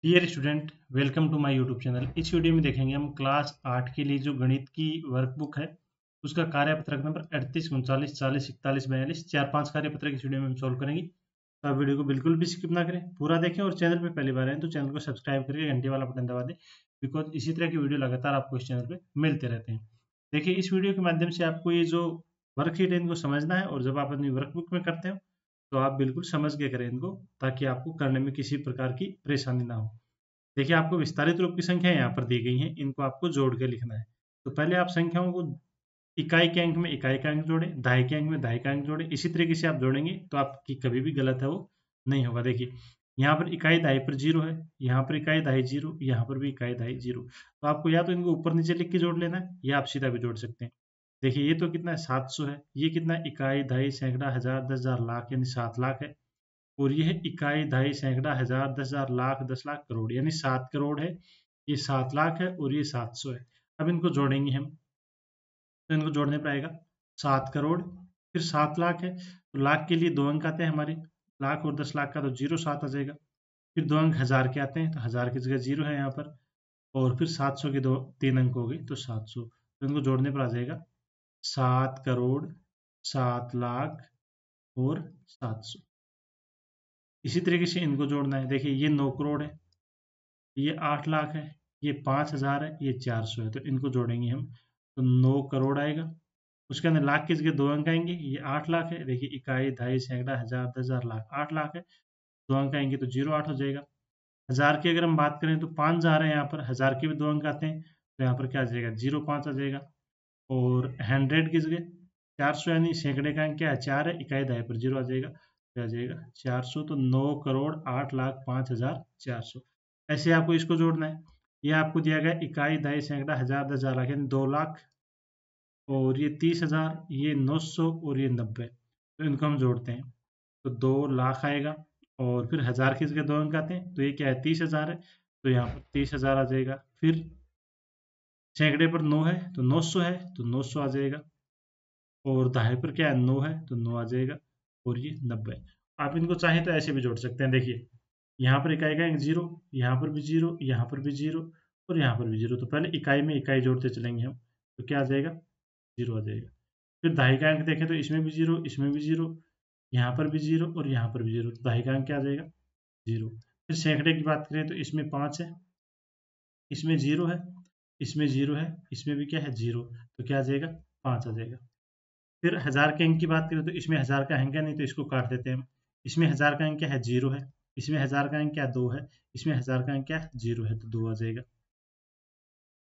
Dear student, welcome to my YouTube channel. इस video में देखेंगे हम क्लास 8 के लिए जो गणित की वर्कबुक है उसका कार्यपत्रक नंबर 38, 39, 40, 41, 42 4-5 कार्यपत्रक इस वीडियो में हम सॉल्व करेंगे। तो आप वीडियो को बिल्कुल भी स्किप ना करें, पूरा देखें और चैनल पे पहली बार आए तो चैनल को सब्सक्राइब करके घंटे वाला बटन दबा दें, बिकॉज इसी तरह की वीडियो लगातार आपको इस चैनल पे मिलते रहते हैं। देखिए, इस वीडियो के माध्यम से आपको ये जो वर्कशीट है इनको समझना है, और जब आप अपनी वर्कबुक में करते हो तो आप बिल्कुल समझ के करें इनको, ताकि आपको करने में किसी प्रकार की परेशानी ना हो। देखिए, आपको विस्तारित रूप की संख्या यहाँ पर दी गई हैं, इनको आपको जोड़ के लिखना है। तो पहले आप संख्याओं को इकाई के अंक में इकाई का अंक जोड़ें, दहाई के अंक में दहाई का अंक जोड़ें। इसी तरीके से आप जोड़ेंगे तो आपकी कभी भी गलत है वो नहीं होगा। देखिए, यहाँ पर इकाई दहाई पर 0 है, यहाँ पर इकाई दहाई 0, यहाँ पर भी इकाई दहाई 0। तो आपको या तो इनको ऊपर नीचे लिख के जोड़ लेना है, या आप सीधा भी जोड़ सकते हैं। देखिए, ये तो कितना है, 700 है। ये कितना है, इकाई, दहाई, सैकड़ा, हजार, 10,000, लाख, यानी 7 लाख है। और ये है इकाई, दहाई, सैकड़ा, हजार, 10,000, लाख, 10 लाख, करोड़, यानी 7 करोड़ है। ये 7 लाख है और ये 700 है। अब इनको जोड़ेंगे हम, तो इनको जोड़ने पर आएगा 7 करोड़, फिर 7 लाख है। तो लाख के लिए 2 अंक आते हैं हमारे, लाख और 10 लाख का तो 07 आ जाएगा। फिर 2 अंक हजार के आते हैं, तो हजार की जगह 0 है यहाँ पर। और फिर 700 के 3 अंक हो गए तो 700। तो इनको जोड़ने पर आ जाएगा 7 करोड़, 7 लाख और 700। इसी तरीके से इनको जोड़ना है। देखिए, ये 9 करोड़ है, ये 8 लाख है, ये 5,000 है, ये 400 है। तो इनको जोड़ेंगे हम, तो 9 करोड़ आएगा। उसके अंदर लाख की जगह 2 अंक आएंगे, ये 8 लाख है। देखिए, इकाई, दहाई, सैकड़ा, हजार, 10,000, लाख, 8 लाख है। 2 अंक आएंगे तो 08 हो जाएगा। हजार की अगर हम बात करें तो 5,000 है यहाँ पर, हजार के भी 2 अंक आते हैं, तो यहाँ पर क्या आ जाएगा, 05 आ जाएगा। और 100 की जगह 400, यानी सैकड़े का अंक क्या है, 4 है, इकाई दहाई पर 0 आ जाएगा, क्या आ जाएगा, 400। तो 9 करोड़ 8 लाख 5,400। ऐसे आपको इसको जोड़ना है। ये आपको दिया गया इकाई, दहाई, सैकड़ा, हजार, 10,000, लाख, यानी 2 लाख, और ये 30,000, ये 900 और ये 90। तो इनको हम जोड़ते हैं तो 2 लाख आएगा। और फिर हजार की जगह 2 अंक आते हैं, तो ये क्या है, 30,000 है, तो यहाँ पर 30,000 आ जाएगा। फिर सैकड़े पर 9 है तो 900 है, तो 900 आ जाएगा। और दाएं पर क्या है, 9 है, तो 9 आ जाएगा। और ये 90। आप इनको चाहें तो ऐसे भी जोड़ सकते हैं। देखिए, यहाँ पर इकाई का एक 0, यहाँ पर भी 0, यहाँ पर भी 0, और यहाँ पर भी 0। तो पहले इकाई में इकाई जोड़ते चलेंगे हम, तो क्या आ जाएगा, 0 आ जाएगा। फिर दहाई का अंक देखें तो इसमें भी 0, इसमें भी 0, यहाँ पर भी 0 और यहाँ पर भी 0। तो दहाई का अंक क्या आ जाएगा, 0। फिर सैकड़े की बात करें तो इसमें 5 है, इसमें 0 है, इसमें 0 है, इसमें भी क्या है, 0। तो क्या आ जाएगा, 5 आ जाएगा। फिर हजार के अंक की बात करें तो इसमें हजार का अंक है नहीं, तो इसको काट देते हैं हम। इसमें हजार का अंक क्या है, 0 है। इसमें हजार का अंक क्या, 2 है। इसमें हजार का अंक क्या है, 0 है, तो 2 आ जाएगा।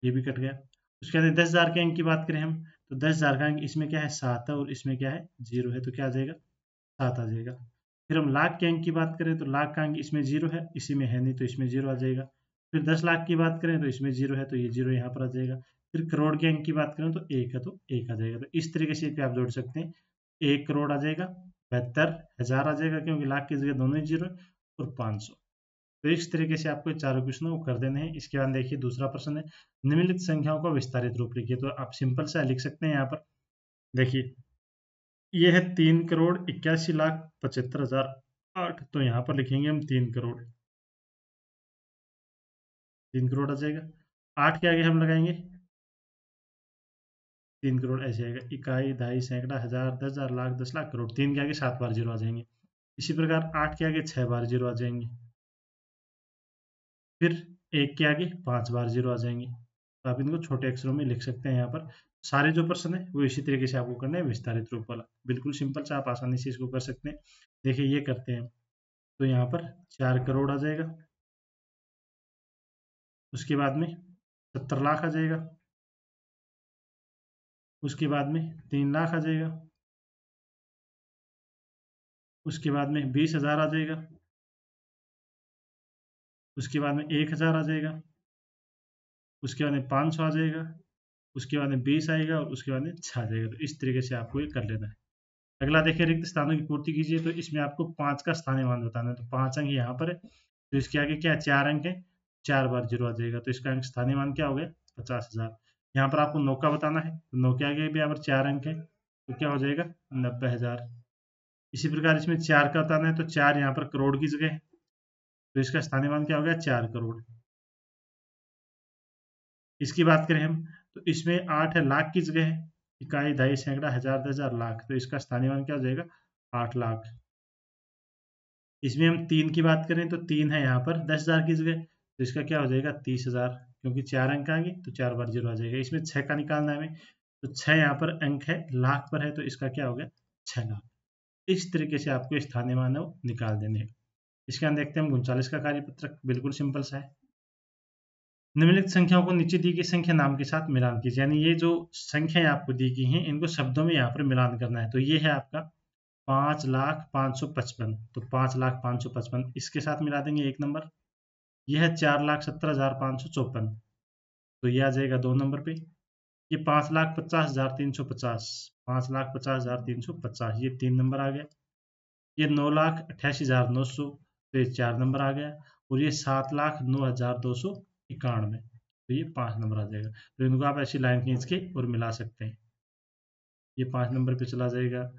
ये भी कट गया। उसके बाद 10,000 के अंक की बात करें हम, तो 10,000 का अंक इसमें क्या है, 7 है, और इसमें क्या है, 0 है, तो क्या आ जाएगा, 7 आ जाएगा। फिर हम लाख के अंक की बात करें तो लाख का अंक इसमें 0 है, इसी में है नहीं, तो इसमें 0 आ जाएगा। फिर 10 लाख की बात करें तो इसमें 0 है, तो ये 0 यहाँ पर आ जाएगा। फिर करोड़ के अंक की बात करें तो 1 है, तो 1 आ जाएगा। तो इस तरीके से आप जोड़ सकते हैं। 1 करोड़ आ जाएगा, 72,000 आ जाएगा, क्योंकि लाख की जगह दोनों ही 0 है, और 500। तो इस तरीके से आपको चारों क्वेश्चन को कर देने हैं। इसके बाद देखिए, दूसरा प्रश्न है, निम्नलिखित संख्याओं को विस्तारित रूप लिखिए। तो आप सिंपल सा लिख सकते हैं यहाँ पर। देखिए, ये है 3,81,75,008। तो यहाँ पर लिखेंगे हम 3 करोड़, 3 करोड़ आ जाएगा। 8 के आगे हम लगाएंगे 3 करोड़, ऐसे आएगा, इकाई, दहाई, सैकड़ा, हजार, 10,000, लाख, 10 लाख, करोड़। 3 के आगे 7 बार 0 आ जाएंगे। इसी प्रकार 8 के आगे 6 बार 0 आ जाएंगे। फिर 1 के आगे 5 बार 0 आ जाएंगे। तो आप इनको छोटे अक्षरों में लिख सकते हैं यहाँ पर। सारे जो प्रश्न है वो इसी तरीके से आपको करना है, विस्तारित रूप वाला, बिल्कुल सिंपल से आप आसानी से इसको कर सकते हैं। देखिए, ये करते हैं तो यहाँ पर 4 करोड़ आ जाएगा। उसके बाद में 70 लाख आ जाएगा। उसके बाद में 3 लाख आ जाएगा। उसके बाद में 20,000 आ जाएगा। उसके बाद में 1,000 आ जाएगा। उसके बाद में 500 आ जाएगा। उसके बाद में 20 आएगा, और उसके बाद में 6 आ जाएगा। तो इस तरीके से आपको ये कर लेना है। अगला देखिए, रिक्त स्थानों की पूर्ति कीजिए। तो इसमें आपको 5 का स्थानीय मान बताना है। तो 5 अंक यहाँ पर है, तो इसके आगे क्या है, 4 अंक है, 4 बार 0 आ जाएगा। तो इसका अंक स्थानीय मान क्या हो गया, 50,000। यहाँ पर आपको 9 का बताना है, तो 9 के आगे भी यहाँ पर 4 अंक है, तो क्या हो जाएगा, 90,000। इसी प्रकार इसमें 4 का बताना है, तो 4 यहाँ पर करोड़ की जगह है, तो इसका स्थानीय मान क्या हो गया 4 करोड़। इसकी बात करें हम तो इसमें 8 है लाख की जगह है, इकाई दहाई सैकड़ा हजार 10,000 लाख, तो इसका स्थानीय मान क्या हो जाएगा 8 लाख। इसमें हम 3 की बात करें तो 3 है यहाँ पर 10,000 की जगह, तो इसका क्या हो जाएगा 30,000, क्योंकि 4 अंक आएंगे तो 4 बार 0 आ जाएगा। इसमें 6 का निकालना है हमें, तो 6 यहाँ पर अंक है, लाख पर है, तो इसका क्या हो गया 6 लाख। इस तरीके से आपको स्थानीय मान है वो निकाल देने हैं। इसके अंदर देखते हैं हम 39 का कार्यपत्रक, बिल्कुल सिंपल सा है। निम्नलिखित संख्याओं को नीचे दी गई संख्या नाम के साथ मिलान कीजिए, यानी ये जो संख्याएं आपको दी गई हैं इनको शब्दों में यहाँ पर मिलान करना है। तो ये है आपका 5,05,55, तो 5,05,55 इसके साथ मिला देंगे 1 नंबर। यह है 4,70,554, तो ये आ जाएगा 2 नंबर पे। ये 5,50,350, 5,50,350 ये 3 नंबर आ गया। ये 9,88,900, तो ये 4 नंबर आ गया। और ये 7,09,291, तो ये 5 नंबर आ जाएगा। तो इनको आप ऐसी लाइन खींच के और मिला सकते हैं। ये 5 नंबर पे चला जाएगा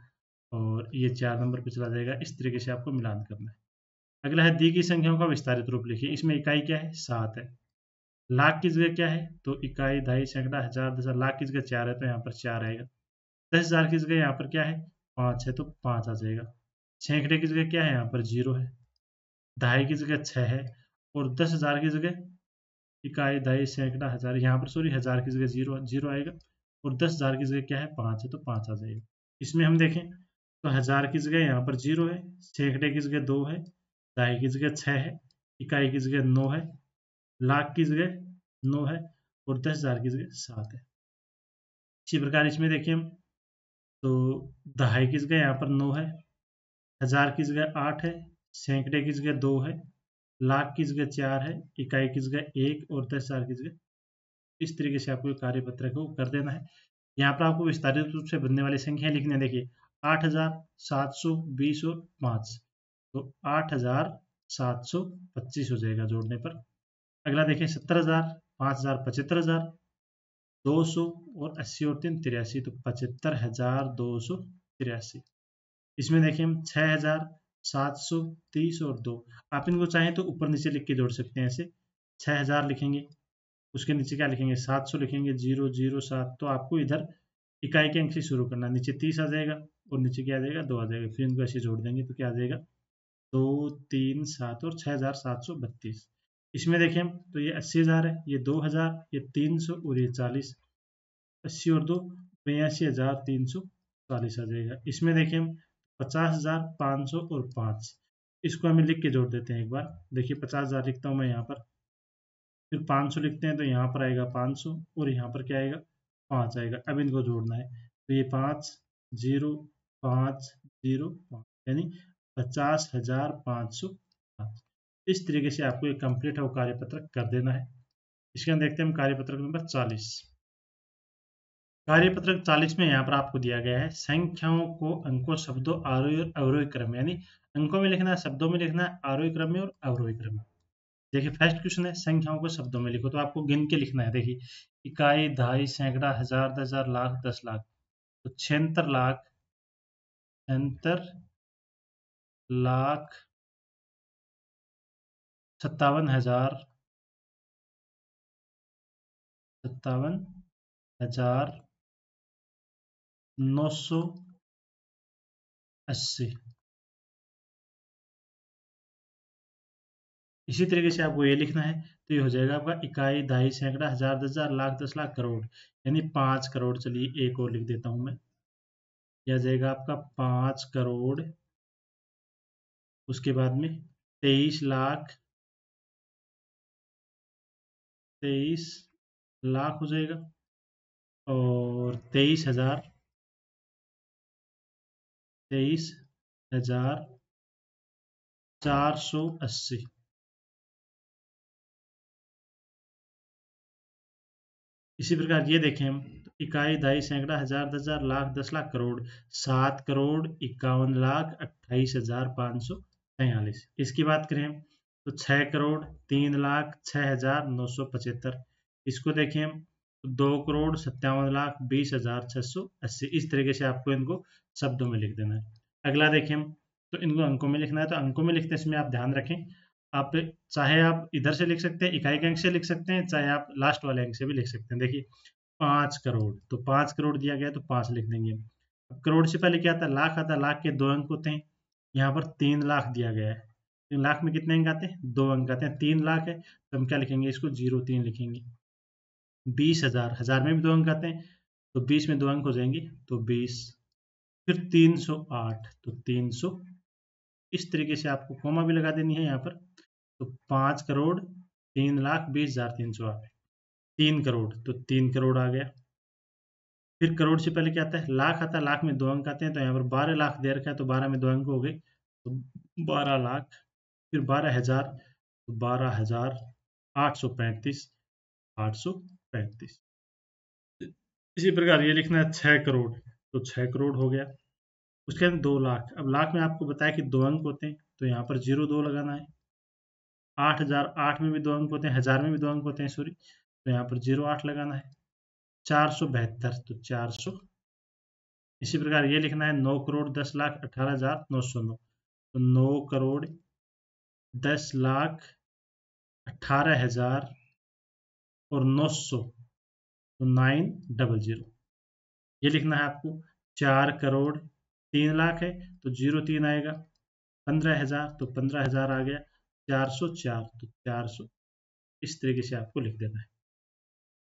और ये 4 नंबर पे चला जाएगा। इस तरीके से आपको मिलान करना है। अगला है दी गई संख्याओं का विस्तारित रूप लिखिए। इसमें इकाई क्या है 7 है, लाख की जगह क्या है तो इकाई दहाई सैकड़ा हजार 10,000, लाख की जगह 4 है तो यहाँ पर 4 आएगा। 10,000 की जगह यहाँ पर क्या है 5 है तो 5 आ जाएगा। सैकड़े की जगह क्या है यहाँ पर 0 है, दहाई की जगह 6 है, और 10,000 की जगह इकाई दहाई सैकड़ा हजार, यहाँ पर सॉरी हजार की जगह 0 0 आएगा, और 10,000 की जगह क्या है 5 है तो 5 आ जाएगा। इसमें हम देखें तो हजार की जगह यहाँ पर 0 है, सैकड़े की जगह 2 है, दहाई की जगह 6 है, इकाई की जगह 9 है, लाख की जगह 9 है, और 10,000 की जगह 7 है। इसी प्रकार इसमें देखिए हम तो दहाई की जगह यहाँ पर 9 है, हजार की जगह 8 है, सैकड़े की जगह 2 है, लाख की जगह 4 है, इकाई की जगह 1, और 10,000 की जगह। इस तरीके से आपको कार्य पत्र को कर देना है। यहाँ पर आपको विस्तारित रूप से बनने वाली संख्या लिखनी है। देखिए 8,720 और 5, तो 8,725 हो जाएगा जोड़ने पर। अगला देखिए 70,000, 5,000, 75,000, 200 और 80 और 3 83, तो 75,283। इसमें देखिए हम 6,730 और 2, आप इनको चाहें तो ऊपर नीचे लिख के जोड़ सकते हैं। ऐसे 6,000 लिखेंगे, उसके नीचे क्या लिखेंगे 700 लिखेंगे, 007, तो आपको इधर इकाई के अंक से शुरू करना, नीचे 30 आ जाएगा और नीचे क्या आ जाएगा 2 आ जाएगा। फिर इनको ऐसे जोड़ देंगे तो क्या आ जाएगा 2 3 7 और 6,732। इसमें देखें हम तो ये 80,000 है, ये 2,000, ये 300 और ये 40, 80 और 2 82,340 आ जाएगा। इसमें देखें हम 50,500 और 5, इसको हमें लिख के जोड़ देते हैं एक बार। देखिए 50,000 लिखता हूँ मैं यहाँ पर, फिर 500 लिखते हैं तो यहाँ पर आएगा 500 और यहाँ पर क्या आएगा 5 आएगा। अब इनको जोड़ना है तो ये 5 0 5 0 5, यानी 50,505। इस तरीके से आपको एक कंप्लीट है कार्यपत्रक कर देना है। इसके अंदर देखते हैं हम कार्यपत्रक नंबर 40। कार्यपत्रक 40 में यहाँ पर आपको दिया गया है संख्याओं को अंकों शब्दों आरोही और अवरोही क्रम, यानी अंकों में लिखना है, शब्दों में लिखना है, आरोही क्रम में और अवरोही क्रम में। देखिए फर्स्ट क्वेश्चन है संख्याओं को शब्दों में लिखो, तो आपको गिन के लिखना है। देखिए इकाई दहाई सैकड़ा हजार 10,000 लाख 10 लाख, तो 76 लाख 57,000 57,980। इसी तरीके से आपको ये लिखना है, तो ये हो जाएगा आपका इकाई दहाई सैकड़ा हजार 10,000 लाख 10 लाख करोड़, यानी 5 करोड़। चलिए एक और लिख देता हूं मैं, यह आ जाएगा आपका 5 करोड़। उसके बाद में 23 लाख 23 लाख हो जाएगा, और 23,480। इसी प्रकार ये देखें हम तो इकाई दहाई सैकड़ा हजार 10,000 लाख 10 लाख करोड़, 7,51,28,543। इसकी बात करें हम तो 6 करोड़ 3,06,975। इसको देखें हम तो 2 करोड़ 57,20,680। इस तरीके से आपको इनको शब्दों में लिख देना है। अगला देखें हम तो इनको अंकों में लिखना है, तो अंकों में लिखते समय आप ध्यान रखें आप चाहे आप इधर से लिख सकते हैं, इकाई के अंक से लिख सकते हैं, चाहे आप लास्ट वाले अंक से भी लिख सकते हैं। देखिए 5 करोड़, तो 5 करोड़ दिया गया तो 5 लिख देंगे। अब करोड़ से पहले क्या आता है, लाख आता है, लाख के 2 अंक होते हैं। यहाँ पर 3 लाख दिया गया है, 3 लाख में कितने अंक आते हैं, 2 अंक आते हैं। 3 लाख है तो हम क्या लिखेंगे, इसको 03 लिखेंगे। 20,000, हजार में भी 2 अंक आते हैं, तो 20 में 2 अंक हो जाएंगे तो 20। फिर 308, तो 300, इस तरीके से आपको कॉमा भी लगा देनी है यहाँ पर। तो 5 करोड़ 3,20,308, 3 करोड़, तो 3 करोड़ आ गया। फिर करोड़ से पहले क्या आता है, लाख आता है, लाख में 2 अंक आते हैं, तो यहाँ पर 12 लाख दे रखा है, तो 12 में 2 अंक हो गए, तो 12 लाख। फिर 12,000, तो 12,835, 835। इसी प्रकार ये लिखना है 6 करोड़, तो 6 करोड़ हो गया। उसके बाद 2 लाख, अब लाख में आपको बताया कि 2 अंक होते हैं, तो यहाँ पर 02 लगाना है। 8,000, 8 में भी 2 अंक होते हैं, हजार में भी 2 अंक होते हैं, सॉरी, तो यहाँ पर 08 लगाना है। 472, तो 400। इसी प्रकार ये लिखना है 9 करोड़ 10 लाख 18,909, तो 9 करोड़ 10 लाख 18,000 और 900, तो 900। ये लिखना है आपको। 4 करोड़ 3 लाख है, तो 03 आएगा। 15,000, तो 15,000 आ गया। 404, तो 400। इस तरीके से आपको लिख देना है।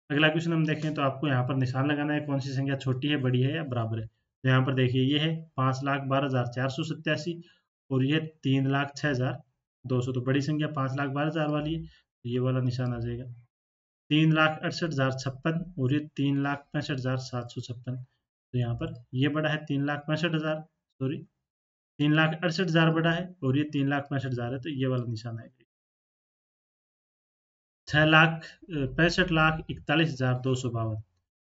अगला क्वेश्चन हम देखें तो आपको यहाँ पर निशान लगाना है, कौन सी संख्या छोटी है, बड़ी है या बराबर है। तो यहाँ पर देखिए ये है 5,12,487 और ये 3,06,200, तो बड़ी संख्या 5,12,000 वाली है, तो ये वाला निशान आ जाएगा। 3,68,056 और ये 3,65,756, तो यहाँ पर ये बड़ा है 3,65,000, सॉरी 3,68,000 बड़ा है और ये 3,65,000 है, तो ये वाला निशान आएगा। 6,65,41,252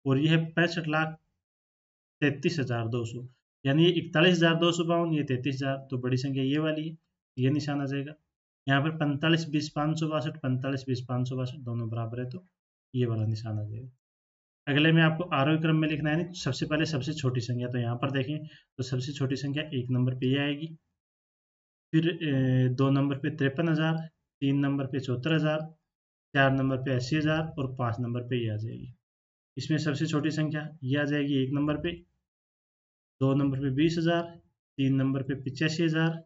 और ये है 65,33,200, यानी ये 41,252, ये 33,000, तो बड़ी संख्या ये वाली है, ये निशान आ जाएगा। यहाँ पर 45,20,562, 45,20,562 दोनों बराबर है, तो ये वाला निशान आ जाएगा। अगले में आपको आरोही क्रम में लिखना है, सबसे पहले सबसे छोटी संख्या, तो यहाँ पर देखें तो सबसे छोटी संख्या 1 नंबर पे ये आएगी। फिर 2 नंबर पे 53,000, 3 नंबर पे 74,000, 4 नंबर पे 80,000 और 5 नंबर पे ये आ जाएगी। इसमें सबसे छोटी संख्या ये आ जाएगी 1 नंबर पे, 2 नंबर पे 20,000, 3 नंबर पे 85,000,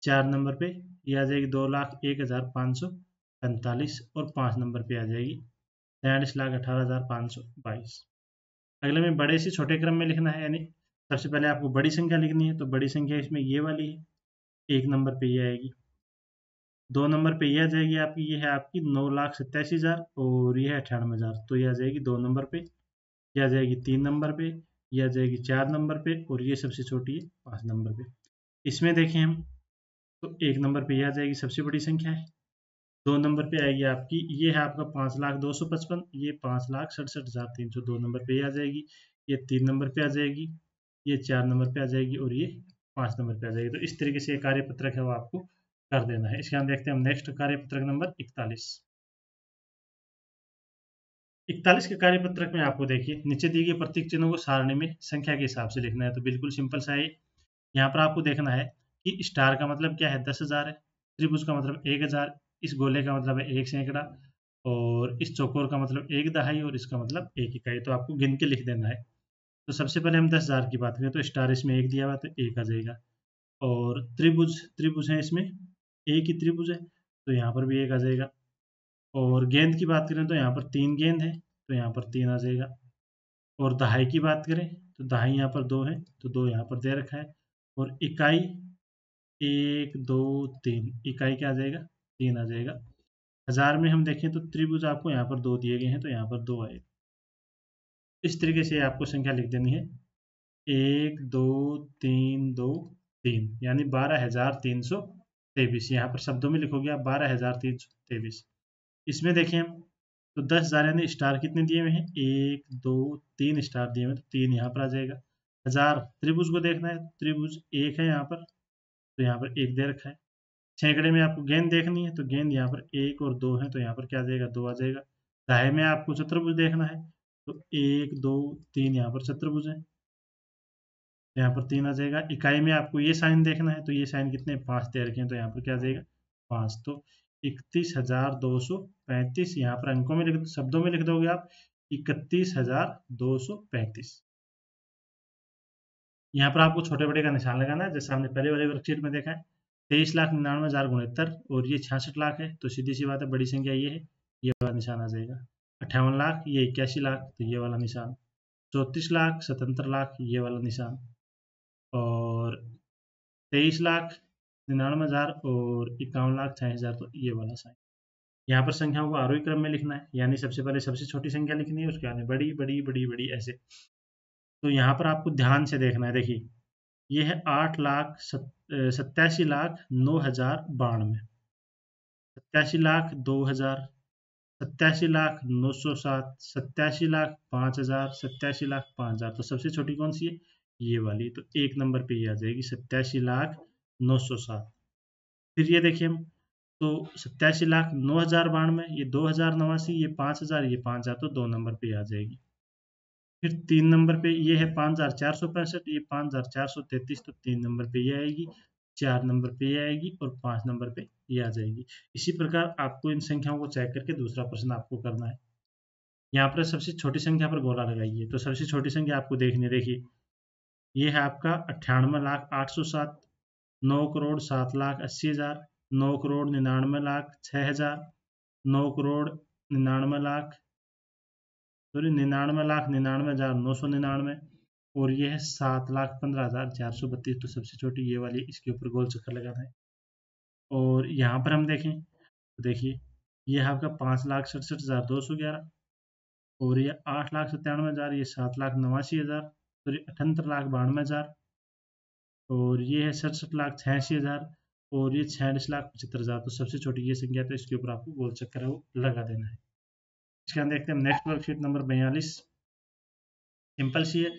4 नंबर पे ये आ जाएगी 2,01,545 और 5 नंबर पे आ जाएगी 43,18,522। अगले में बड़े से छोटे क्रम में लिखना है, यानी सबसे पहले आपको बड़ी संख्या लिखनी है, तो बड़ी संख्या इसमें ये वाली है, 1 नंबर पे ये आएगी। 2 नंबर पे ये आ जाएगी आपकी, ये है आपकी 9,87,000 और ये है 98,000, तो ये आ जाएगी 2 नंबर पे। ये आ जाएगी 3 नंबर पे, ये आ जाएगी 4 नंबर पे और ये सबसे छोटी है 5 नंबर पे। इसमें देखें हम तो 1 नंबर पे ये आ जाएगी, सबसे बड़ी संख्या है। 2 नंबर पे आएगी आपकी, ये है आपका 5,255, ये 5,67,300, 2 नंबर पे ये आ जाएगी। ये 3 नंबर पे आ जाएगी, ये 4 नंबर पे आ जाएगी और ये 5 नंबर पे आ जाएगी। तो इस तरीके से ये कार्यपत्रक है वो आपको कर देना है। इसके हम देखते हैं हम नेक्स्ट कार्यपत्रक नंबर 41। 41 के कार्यपत्रक में आपको देखिए नीचे दिए गए प्रतीक चिन्हों को सारणी में संख्या के हिसाब से लिखना है, तो बिल्कुल सिंपल सा है। यहाँ पर आपको देखना है कि स्टार का मतलब क्या है, 10,000 है। त्रिभुज का मतलब 1,000, इस गोले का मतलब है 1 सैकड़ा और इस चौकोर का मतलब 1 दहाई और इसका मतलब 1 इकाई, तो आपको गिन के लिख देना है। तो सबसे पहले हम 10,000 की बात करें तो स्टार इसमें 1 दिया हुआ है, तो 1 आ जाएगा। और त्रिभुज त्रिभुज है, इसमें एक ही त्रिभुज है, तो यहाँ पर भी 1 आ जाएगा। और गेंद की बात करें तो यहाँ पर 3 गेंद है, तो यहाँ पर 3 आ जाएगा। और दहाई की बात करें तो दहाई यहाँ पर 2 है, तो 2 यहाँ पर दे रखा है। और इकाई 1 2 3, इकाई क्या आ जाएगा, 3 आ जाएगा। हजार में हम देखें तो त्रिभुज आपको यहाँ पर 2 दिए गए हैं, तो यहाँ पर 2 आएगा। इस तरीके से आपको संख्या लिख देनी है, 1 2 3 2 3, यानी 12,323। यहाँ पर शब्दों में लिखोगे आप 12,323। इसमें देखें हम तो 10,000 यानी स्टार कितने दिए हुए हैं, 1 2 3 स्टार दिए हुए हैं, तो 3 यहाँ पर आ जाएगा। हजार त्रिभुज को देखना है, त्रिभुज 1 है यहाँ पर, तो यहाँ पर 1 दे रखा है। सैकड़े में आपको गेंद देखनी है, तो गेंद यहाँ पर 1 और 2 है, तो यहाँ पर क्या आ जाएगा, 2 आ जाएगा। दहाई में आपको चतुर्भुज देखना है, तो 1 2 3 यहाँ पर चतुर्भुज है, यहाँ पर 3 आ जाएगा। इकाई में आपको ये साइन देखना है, तो ये साइन कितने 5 दे रखे हैं, तो यहाँ पर क्या आ जाएगा 5, तो 31,235 यहाँ पर अंकों में लिख, शब्दों में लिख दोगे आप 31,235। यहाँ पर आपको छोटे बड़े का निशान लगाना है, जैसे हमने पहले वाले वर्कशीट में देखा है 23,99,069 और ये 66 लाख है, तो सीधी सी बात है बड़ी संख्या ये है, ये वाला निशान आ जाएगा। 58 लाख, ये 81 लाख, तो ये वाला निशान। 34 लाख, 77 लाख, ये वाला निशान। और 23 लाख 99,000 और 51 लाख 6,000, तो ये वाला साइन। यहाँ पर संख्याओं को आरोही क्रम में लिखना है, यानी सबसे पहले सबसे छोटी संख्या लिखनी है, उसके बाद बड़ी बड़ी बड़ी बड़ी ऐसे। तो यहाँ पर आपको ध्यान से देखना है, देखिए ये है 87,87,09,092, 87,02,000, 87,907, 87,05,000, 87,05,000, तो सबसे छोटी कौन सी है, ये वाली, तो एक नंबर पे ये आ जाएगी 87,907। फिर ये देखिए हम, तो 87,09,092, ये 2,089, ये 5,000, ये 5,000, तो 2 नंबर पे आ जाएगी। फिर 3 नंबर पे ये है 5,465, ये 5,433, तो 3 नंबर पे ये आएगी, 4 नंबर पे ये आएगी और 5 नंबर पे ये आ जाएगी। इसी प्रकार आपको इन संख्याओं को चेक करके दूसरा प्रश्न आपको करना है। यहाँ पर सबसे छोटी संख्या पर गोला लगाइए, तो सबसे छोटी संख्या आपको देखनी है, देखिए ये है आपका 98,08,07, 9,07,80,000, 9,99,06,000, 9,99,00,000, सॉरी 99,99,999, और ये है 7,15,432, तो सबसे छोटी ये वाली, इसके ऊपर गोल चक्कर लगाना है। और यहाँ पर हम देखें तो देखिए ये है आपका 5,67,211, और ये 8,97,000, ये 7,89,000, सॉरी 78,92,000, और ये है 67,86,000, और ये 46,75,000, तो सबसे छोटी ये संख्या, तो इसके ऊपर आपको गोल चक्कर है वो लगा देना है। इसके अंदर देखते हैं नेक्स्ट वर्कशीट नंबर 42। सिंपल सी है,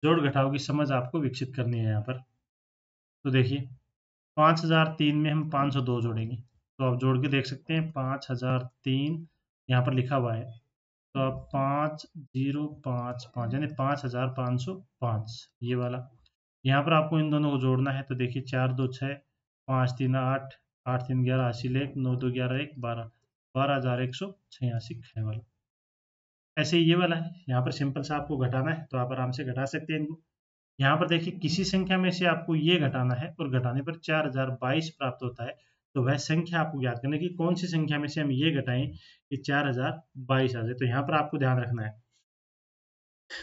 जोड़ घटाव की समझ आपको विकसित करनी है यहाँ पर। तो देखिए 5,003 में हम 502 जोड़ेंगे, तो आप जोड़ के देख सकते हैं 5,003 यहाँ पर लिखा हुआ है, तो आप 5,055 यानी 5,505 ये वाला, यहाँ पर आपको इन दोनों को जोड़ना है। तो देखिए 4 2 6, 5 3 8, 8 3 11, 80 1, 9 2 11 1, 12, 12,186 है वाला। ऐसे ही ये वाला है, यहाँ पर सिंपल सा आपको घटाना है, तो आप आराम से घटा सकते हैं इनको। यहाँ पर देखिए किसी संख्या में से आपको ये घटाना है और घटाने पर 4,022 प्राप्त होता है, तो वह संख्या आपको ज्ञात करना है कि कौन सी संख्या में से हम ये घटाएं कि 4,022 आ जाए। तो यहाँ पर आपको ध्यान रखना है,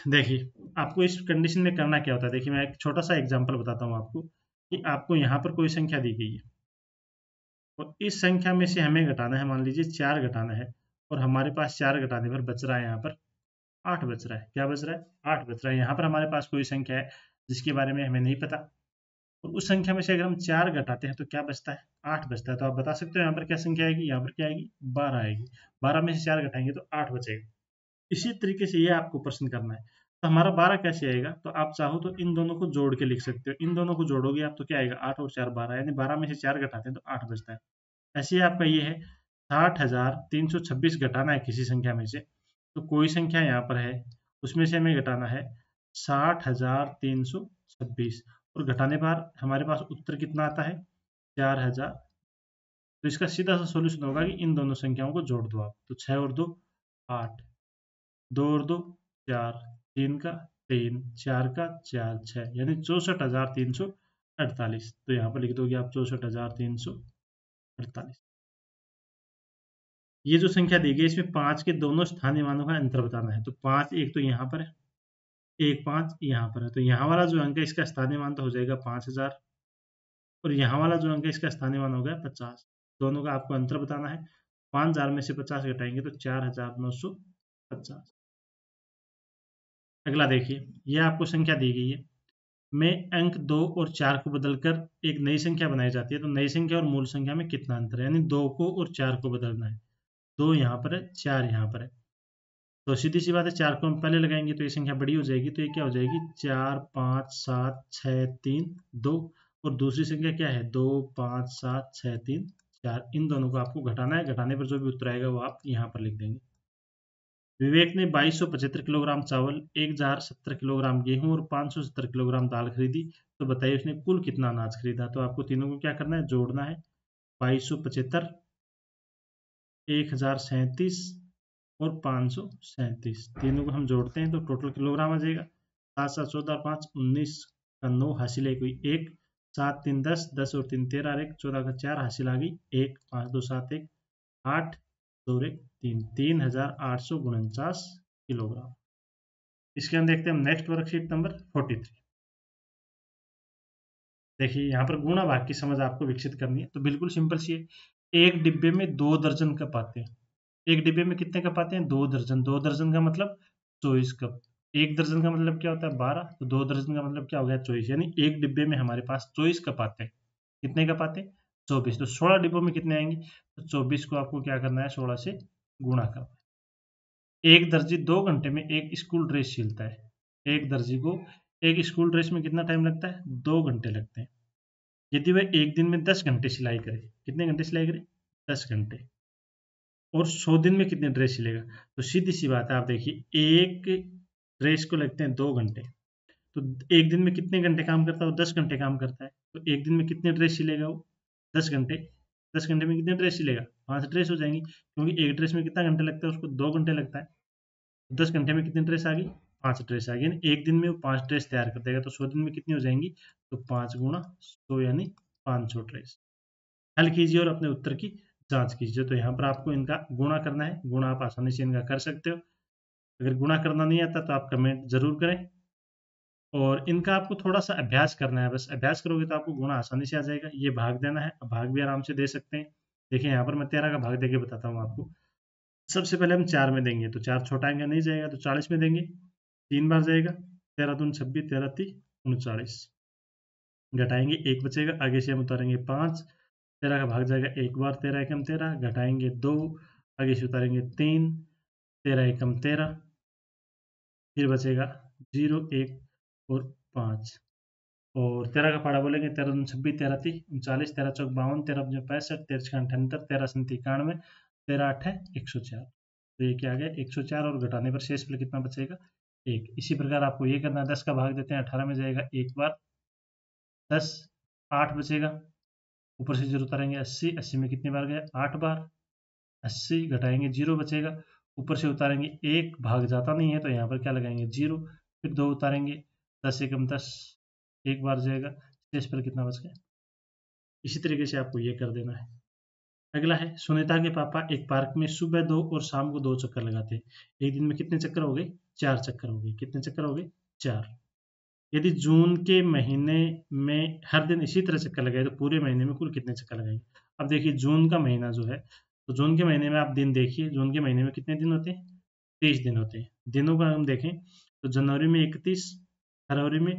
देखिए आपको इस कंडीशन में करना क्या होता है। देखिए मैं एक छोटा सा एग्जांपल बताता हूँ आपको, कि आपको यहाँ पर कोई संख्या दी गई है और इस संख्या में से हमें घटाना है, मान लीजिए 4 घटाना है, और हमारे पास 4 घटाने पर बच रहा है यहाँ पर 8 बच रहा है। क्या बच रहा है, 8 बच रहा है। यहाँ पर हमारे पास कोई संख्या है जिसके बारे में हमें नहीं पता, और उस संख्या में से अगर हम 4 घटाते हैं तो क्या बचता है, 8 बचता है। तो आप बता सकते हो यहाँ पर क्या संख्या आएगी, यहाँ पर क्या आएगी, 12 आएगी। 12 में से 4 घटाएंगे तो 8 बचेगा। इसी तरीके से ये आपको प्रश्न करना है। तो हमारा 12 कैसे आएगा, तो आप चाहो तो इन दोनों को जोड़ के लिख सकते हो। इन दोनों को जोड़ोगे आप तो क्या आएगा, 8 और 4 12, यानी 12 में से 4 घटाते हैं तो 8 बचता है। ऐसे ही आपका ये है 60,326 घटाना है किसी संख्या में से, तो कोई संख्या यहाँ पर है उसमें से हमें घटाना है 60,326, और घटाने पर हमारे पास उत्तर कितना आता है, 4,000। तो इसका सीधा सा सोल्यूशन होगा कि इन दोनों संख्याओं को जोड़ दो आप, तो 6 और 2 8, 2 और 2 4, 3 का 3, 4 का 4, 6, यानी 64,348। तो यहाँ पर लिख दोगे आप 64,348। ये जो संख्या दी गई इसमें 5 के दोनों स्थानीय मानों का अंतर बताना है। तो 5 एक तो यहाँ पर है, एक 5 यहाँ पर है, तो यहाँ वाला जो अंक है इसका स्थानीय मान तो हो जाएगा 5,000, और यहाँ वाला जो अंक है इसका स्थानीय मान हो गया 50। दोनों का आपको अंतर बताना है। 5,000 में से 50 घटाएंगे तो 4,950। अगला देखिए, यह आपको संख्या दी गई है, में अंक 2 और 4 को बदलकर एक नई संख्या बनाई जाती है। तो नई संख्या और मूल संख्या में कितना अंतर है, यानी 2 को और 4 को बदलना है। 2 यहाँ पर है, 4 यहाँ पर है, तो सीधी सी बात है 4 को हम पहले लगाएंगे तो ये संख्या बड़ी हो जाएगी, तो ये क्या हो जाएगी 4 5 7 6 3 2, और दूसरी संख्या क्या है 2 5 7 6 3 4। इन दोनों को आपको घटाना है, घटाने पर जो भी उत्तर आएगा वो आप यहाँ पर लिख देंगे। विवेक ने 2275 किलोग्राम चावल, 1,070 किलोग्राम गेहूं और 570 किलोग्राम दाल खरीदी, तो बताइए उसने कुल कितना अनाज खरीदा। तो आपको तीनों को क्या करना है, जोड़ना है। 2275, 1037 और 537, तीनों को हम जोड़ते हैं तो टोटल किलोग्राम आ जाएगा। 7 7 14 5 19 का 9 हासिल है कोई 1, 7 3 10, 10 और 3 13 और 1 14 का 4 हासिल आ गई 1, 5 2 7 1 8 2 1 3, 3849 किलोग्राम। इसके हम देखते हैं नेक्स्ट वर्कशीट नंबर 43। देखिए यहाँ पर गुणा भाग की समझ आपको विकसित करनी है, तो बिल्कुल सिंपल सी है। एक डिब्बे में 2 दर्जन कप आते हैं। एक डिब्बे में कितने कप आते हैं? 2 दर्जन। 2 दर्जन का मतलब 24 कप। एक दर्जन का मतलब क्या होता है? 12। तो 2 दर्जन का मतलब क्या हो गया? 24। यानी एक डिब्बे में हमारे पास 24 कप आते हैं। कितने कप आते हैं? 24। तो 16 डिब्बों में कितने आएंगे? तो 24 को आपको क्या करना है? 16 से गुणा करना है। एक दर्जी 2 घंटे में एक स्कूल ड्रेस सिलता है। एक दर्जी को एक स्कूल ड्रेस में कितना टाइम लगता है? 2 घंटे लगते हैं। यदि वह एक दिन में 10 घंटे सिलाई करे, कितने घंटे सिलाई करे? 10 घंटे। और 100 दिन में कितने ड्रेस सिलेगा? तो सीधी सी बात है, आप देखिए एक ड्रेस को लगते हैं 2 घंटे, तो एक दिन में कितने घंटे काम करता है? वो 10 घंटे काम करता है। तो एक दिन में कितने ड्रेस सिलेगा वो? 10 घंटे। 10 घंटे में कितने ड्रेस सिलेगा? 5 ड्रेस हो जाएंगी, क्योंकि एक ड्रेस में कितना घंटा लगता है? उसको 2 घंटे लगता है। 10 घंटे में कितनी ड्रेस आ गई? 5 ड्रेस आ गई। एक दिन में वो 5 ड्रेस तैयार कर देगा, तो 100 दिन में कितनी हो जाएंगी? तो 5 गुणा 100 यानी 500 ड्रेस। हल कीजिए और अपने उत्तर की जांच कीजिए। तो यहाँ पर आपको इनका गुणा करना है। गुणा आप आसानी से इनका कर सकते हो। अगर गुणा करना नहीं आता तो आप कमेंट जरूर करें, और इनका आपको थोड़ा सा अभ्यास करना है। बस अभ्यास करोगे तो आपको गुणा आसानी से आ जाएगा। ये भाग देना है, भाग भी आराम से दे सकते हैं। देखिए यहाँ पर मैं 13 का भाग देके बताता हूँ आपको। सबसे पहले हम 4 में देंगे, तो 4 छोटा अंक नहीं जाएगा, तो 40 में देंगे, 3 बार जाएगा, 13 दूनी 26, 13 3 39, घटाएंगे 1 बचेगा, आगे से हम उतारेंगे 5, 13 का भाग जाएगा 1 बार, 13 एकम 13, घटाएंगे 2, आगे से उतारेंगे 3, 13 एकम 13, फिर बचेगा 0 1 और 5, और 13 का पाड़ा बोलेंगे, 13 दूनी 26, 13 3 39, 13 चौक 52, 13 पंजे 65, 13 छः 78, 13 सत्ती 91, 13 8 है 104। तो ये क्या आ गया? 104, और घटाने पर शेष फल कितना बचेगा? 1। इसी प्रकार आपको ये करना है। 10 का भाग देते हैं, 18 में जाएगा 1 बार, 10 8 बचेगा, ऊपर से 0 उतारेंगे 80, 80 में कितनी बार गया? 8 बार, 80 घटाएंगे 0 बचेगा, ऊपर से उतारेंगे 1, भाग जाता नहीं है तो यहाँ पर क्या लगाएंगे? 0, फिर 2 उतारेंगे, 10 एकम 10, 1 बार जाएगा, शेष पर कितना बच गया? इसी तरीके से आपको ये कर देना है। अगला है, सुनीता के पापा एक पार्क में सुबह 2 और शाम को 2 चक्कर लगाते हैं। एक दिन में कितने चक्कर हो गए? 4 चक्कर हो गए। कितने चक्कर हो गए? 4। यदि जून के महीने में हर दिन इसी तरह चक्कर लगाए तो पूरे महीने में कुल कितने चक्कर लगाएंगे? अब देखिए जून का महीना जो है, तो जून के महीने में आप दिन देखिए, जून के महीने में कितने दिन होते हैं? 30 दिन होते हैं। दिनों का हम देखें तो जनवरी में 31, फरवरी में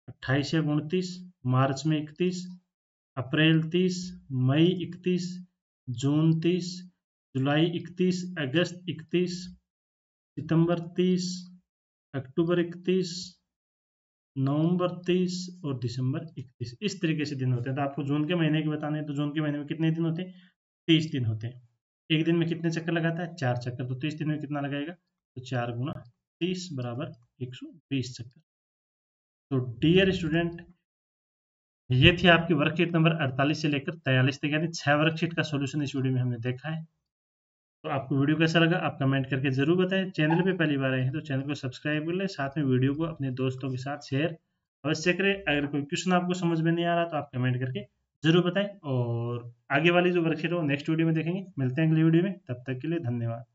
28 या 29, मार्च में 31, अप्रैल 30, मई 31, जून 30, जुलाई 31, अगस्त 31, सितंबर 30, अक्टूबर 31, नवंबर 30 और दिसंबर 31। इस तरीके से दिन होते हैं। तो आपको जून के महीने के बताने हैं, तो जून के महीने में कितने दिन होते हैं? 30 दिन होते हैं। एक दिन में कितने चक्कर लगाता है? 4 चक्कर। तो 30 दिन में कितना लगाएगा? तो 4 गुना 30 बराबर 120 चक्कर। तो डियर स्टूडेंट, ये थी आपकी वर्कशीट नंबर 48 से लेकर 43 तक, यानी 6 वर्कशीट का सॉल्यूशन इस वीडियो में हमने देखा है। तो आपको वीडियो कैसा लगा आप कमेंट करके जरूर बताएं। चैनल पे पहली बार आए हैं तो चैनल को सब्सक्राइब कर लें, साथ में वीडियो को अपने दोस्तों के साथ शेयर अवश्य करें। अगर कोई क्वेश्चन आपको समझ में नहीं आ रहा तो आप कमेंट करके जरूर बताएं, और आगे वाली जो वर्कशीट है वो नेक्स्ट वीडियो में देखेंगे। मिलते हैं अगली वीडियो में, तब तक के लिए धन्यवाद।